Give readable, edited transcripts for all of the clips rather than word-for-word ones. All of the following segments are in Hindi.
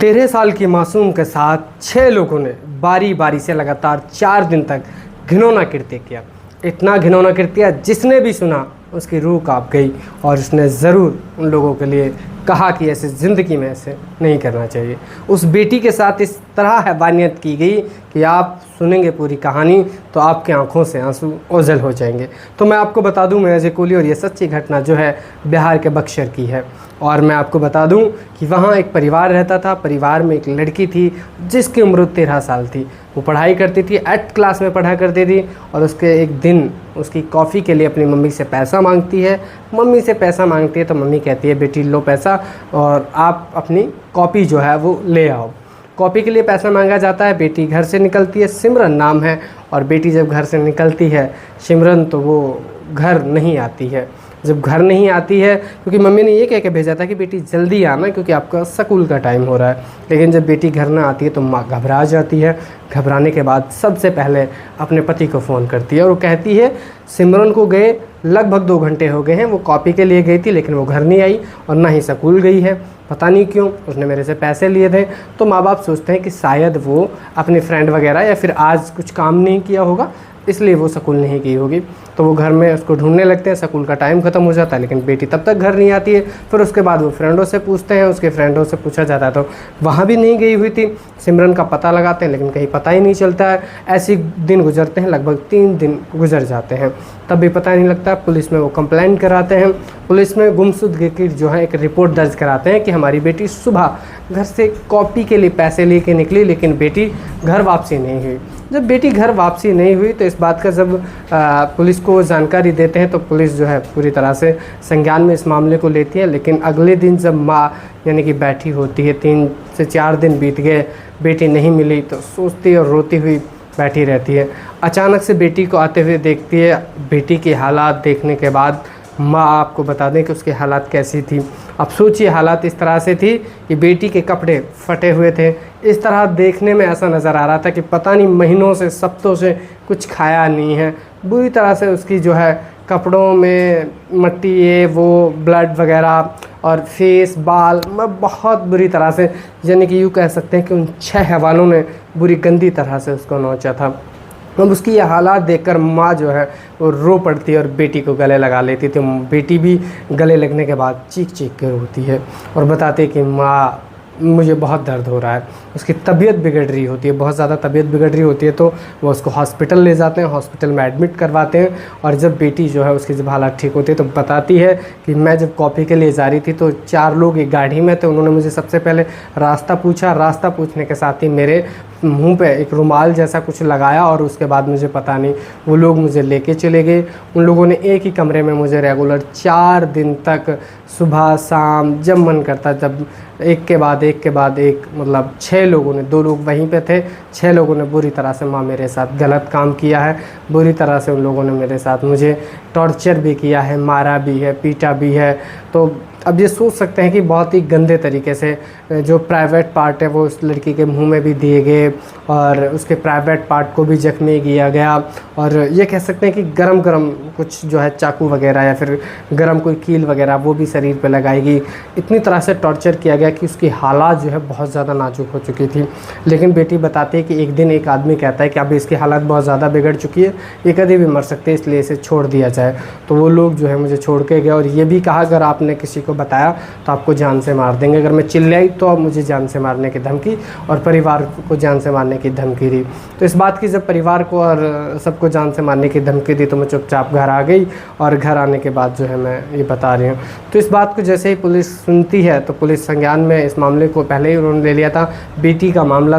13 साल की मासूम के साथ 6 लोगों ने बारी बारी से लगातार 4 दिन तक घिनौना कृत्य किया। इतना घिनौना कृत्य जिसने भी सुना उसकी रूह कांप गई और उसने ज़रूर उन लोगों के लिए कहा कि ऐसे ज़िंदगी में ऐसे नहीं करना चाहिए। उस बेटी के साथ इस तरह हैवानियत की गई कि आप सुनेंगे पूरी कहानी तो आपके आंखों से आंसू ओझल हो जाएंगे। तो मैं आपको बता दूं, मैं अजय कोहली और ये सच्ची घटना जो है बिहार के बक्सर की है। और मैं आपको बता दूं कि वहाँ एक परिवार रहता था। परिवार में एक लड़की थी जिसकी उम्र 13 साल थी। वो पढ़ाई करती थी, 8th क्लास में पढ़ा करती थी। और उसके एक दिन उसकी कॉफ़ी के लिए अपनी मम्मी से पैसा मांगती है। मम्मी से पैसा मांगती है तो मम्मी कहती है, बेटी लो पैसा और आप अपनी कॉपी जो है वो ले आओ। कॉपी के लिए पैसा मांगा जाता है। बेटी घर से निकलती है, सिमरन नाम है। और बेटी जब घर से निकलती है सिमरन, तो वो घर नहीं आती है। जब घर नहीं आती है, क्योंकि मम्मी ने ये कह के भेजा था कि बेटी जल्दी आना क्योंकि आपका स्कूल का टाइम हो रहा है। लेकिन जब बेटी घर ना आती है तो माँ घबरा जाती है। घबराने के बाद सबसे पहले अपने पति को फ़ोन करती है और वो कहती है सिमरन को गए लगभग 2 घंटे हो गए हैं। वो कॉपी के लिए गई थी लेकिन वो घर नहीं आई और ना ही स्कूल गई है। पता नहीं क्यों, उसने मेरे से पैसे लिए थे। तो माँ बाप सोचते हैं कि शायद वो अपने फ्रेंड वगैरह या फिर आज कुछ काम नहीं किया होगा इसलिए वो स्कूल नहीं गई होगी। तो वो घर में उसको ढूंढने लगते हैं। स्कूल का टाइम ख़त्म हो जाता है लेकिन बेटी तब तक घर नहीं आती है। फिर उसके बाद वो फ्रेंडों से पूछते हैं, उसके फ्रेंडों से पूछा जाता है तो वहाँ भी नहीं गई हुई थी। सिमरन का पता लगाते हैं लेकिन कहीं पता ही नहीं चलता है। ऐसे दिन गुजरते हैं, लगभग 3 दिन गुजर जाते हैं, तब भी पता नहीं लगता। पुलिस में वो कंप्लेंट कराते हैं। पुलिस में गुमशुदगी की जो है एक रिपोर्ट दर्ज कराते हैं कि हमारी बेटी सुबह घर से कॉपी के लिए पैसे लेके निकली लेकिन बेटी घर वापसी नहीं हुई। जब बेटी घर वापसी नहीं हुई तो इस बात का जब पुलिस को जानकारी देते हैं तो पुलिस जो है पूरी तरह से संज्ञान में इस मामले को लेती है। लेकिन अगले दिन जब माँ यानी कि बैठी होती है, 3 से 4 दिन बीत गए, बेटी नहीं मिली, तो सोचती और रोती हुई बैठी रहती है। अचानक से बेटी को आते हुए देखती है। बेटी के हालात देखने के बाद माँ आपको बता दें कि उसके हालात कैसी थी। अब सोचिए, हालात इस तरह से थी कि बेटी के कपड़े फटे हुए थे। इस तरह देखने में ऐसा नज़र आ रहा था कि पता नहीं महीनों से सप्तों से कुछ खाया नहीं है। बुरी तरह से उसकी जो है कपड़ों में मट्टी, ये वो ब्लड वगैरह और फेस बाल बहुत बुरी तरह से, यानी कि यूँ कह सकते हैं कि उन 6 हैवानों ने बुरी गंदी तरह से उसको नोचा था। अब उसकी ये हालात देखकर माँ जो है वो रो पड़ती है और बेटी को गले लगा लेती थी। बेटी भी गले लगने के बाद चीख चीख कर रोती है और बताती है कि माँ मुझे बहुत दर्द हो रहा है। उसकी तबीयत बिगड़ रही होती है, बहुत ज़्यादा तबीयत बिगड़ रही होती है। तो वो उसको हॉस्पिटल ले जाते हैं, हॉस्पिटल में एडमिट करवाते हैं। और जब बेटी जो है उसकी जब हालत ठीक होती है तो बताती है कि मैं जब कॉपी के लिए जा रही थी तो 4 लोग एक गाड़ी में थे। उन्होंने मुझे सबसे पहले रास्ता पूछा। रास्ता पूछने के साथ ही मेरे मुंह पे एक रुमाल जैसा कुछ लगाया और उसके बाद मुझे पता नहीं वो लोग मुझे लेके चले गए। उन लोगों ने एक ही कमरे में मुझे रेगुलर 4 दिन तक सुबह शाम जब मन करता जब एक के बाद एक मतलब 6 लोगों ने, 2 लोग वहीं पे थे, 6 लोगों ने बुरी तरह से माँ मेरे साथ गलत काम किया है। बुरी तरह से उन लोगों ने मेरे साथ मुझे टॉर्चर भी किया है, मारा भी है, पीटा भी है। तो अब ये सोच सकते हैं कि बहुत ही गंदे तरीके से जो प्राइवेट पार्ट है वो उस लड़की के मुंह में भी दिए गए और उसके प्राइवेट पार्ट को भी जख्मी किया गया। और ये कह सकते हैं कि गरम गरम कुछ जो है चाकू वगैरह या फिर गरम कोई कील वगैरह वो भी शरीर पे लगाई गई। इतनी तरह से टॉर्चर किया गया कि उसकी हालात जो है बहुत ज़्यादा नाजुक हो चुकी थी। लेकिन बेटी बताती है कि एक दिन एक आदमी कहता है कि अब इसकी हालत बहुत ज़्यादा बिगड़ चुकी है, ये कभी भी मर सकते हैं, इसलिए इसे छोड़ दिया जाए। तो वो लोग जो है मुझे छोड़ के गए और ये भी कहा अगर आपने किसी को बताया तो आपको जान से मार देंगे। अगर मैं चिल्लाई तो अब मुझे जान से मारने की धमकी और परिवार को जान से मारने की धमकी दी। तो इस बात की जब परिवार को और सबको जान से मारने की धमकी दी तो मैं चुपचाप घर आ गई। और घर आने के बाद जो है मैं ये बता रही हूँ। तो इस बात को जैसे ही पुलिस सुनती है तो पुलिस संज्ञान में इस मामले को पहले ही उन्होंने ले लिया था। बेटी का मामला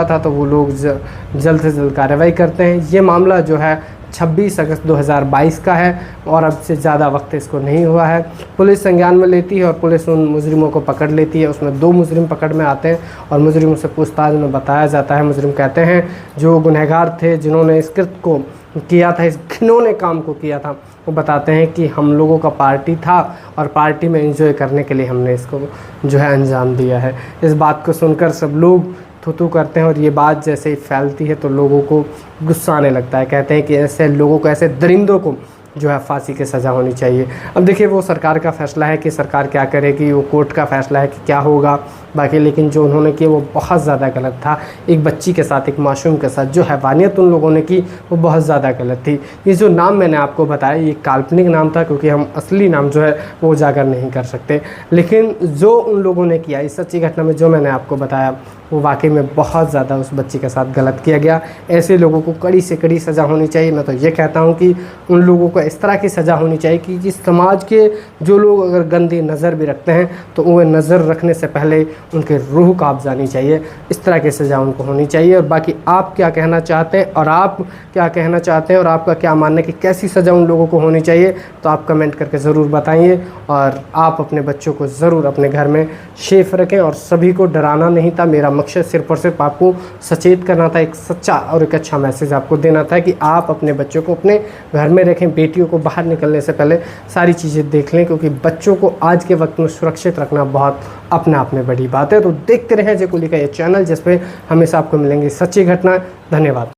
था तो वो लोग जल्द से जल्द कार्रवाई करते हैं। ये मामला जो है 26 अगस्त 2022 का है और अब से ज़्यादा वक्त इसको नहीं हुआ है। पुलिस संज्ञान में लेती है और पुलिस उन मुजरिमों को पकड़ लेती है। उसमें 2 मुजरिम पकड़ में आते हैं और मुजरिमों से पूछताछ में बताया जाता है, मुजरिम कहते हैं जो गुनहगार थे जिन्होंने इस कृत्य को किया था, इस घिनौने काम को किया था, वो बताते हैं कि हम लोगों का पार्टी था और पार्टी में एंजॉय करने के लिए हमने इसको जो है अंजाम दिया है। इस बात को सुनकर सब लोग थू करते हैं और ये बात जैसे ही फैलती है तो लोगों को गुस्सा आने लगता है। कहते हैं कि ऐसे लोगों को, ऐसे दरिंदों को जो है फांसी की सज़ा होनी चाहिए। अब देखिए वो सरकार का फ़ैसला है कि सरकार क्या करेगी, वो कोर्ट का फ़ैसला है कि क्या होगा बाकी, लेकिन जो उन्होंने किया वो बहुत ज़्यादा गलत था। एक बच्ची के साथ, एक मासूम के साथ जो हैवानियत उन लोगों ने की वो बहुत ज़्यादा गलत थी। ये जो नाम मैंने आपको बताया ये काल्पनिक नाम था, क्योंकि हम असली नाम जो है वो उजागर नहीं कर सकते, लेकिन जो उन लोगों ने किया इस सच्ची घटना में जो मैंने आपको बताया वो वाकई में बहुत ज़्यादा उस बच्ची के साथ गलत किया गया। ऐसे लोगों को कड़ी से कड़ी सज़ा होनी चाहिए। मैं तो ये कहता हूँ कि उन लोगों को इस तरह की सज़ा होनी चाहिए कि समाज के जो लोग अगर गंदी नज़र भी रखते हैं तो वो नज़र रखने से पहले उनके रूह काँप जानी चाहिए। इस तरह की सज़ा उनको होनी चाहिए। और बाकी आप क्या कहना चाहते हैं और आपका क्या मानना है कि कैसी सज़ा उन लोगों को होनी चाहिए, तो आप कमेंट करके ज़रूर बताइए। और आप अपने बच्चों को ज़रूर अपने घर में सेफ रखें। और सभी को डराना नहीं था, मेरा मकसद सिर्फ और सिर्फ आपको सचेत करना था, एक सच्चा और एक अच्छा मैसेज आपको देना था कि आप अपने बच्चों को अपने घर में रखें। बेटियों को बाहर निकलने से पहले सारी चीज़ें देख लें, क्योंकि बच्चों को आज के वक्त में सुरक्षित रखना बहुत अपने आप में बड़ी बात है। तो देखते रहें जे कुली का ये चैनल, जिस पे हमेशा आपको मिलेंगी सच्ची घटना। धन्यवाद।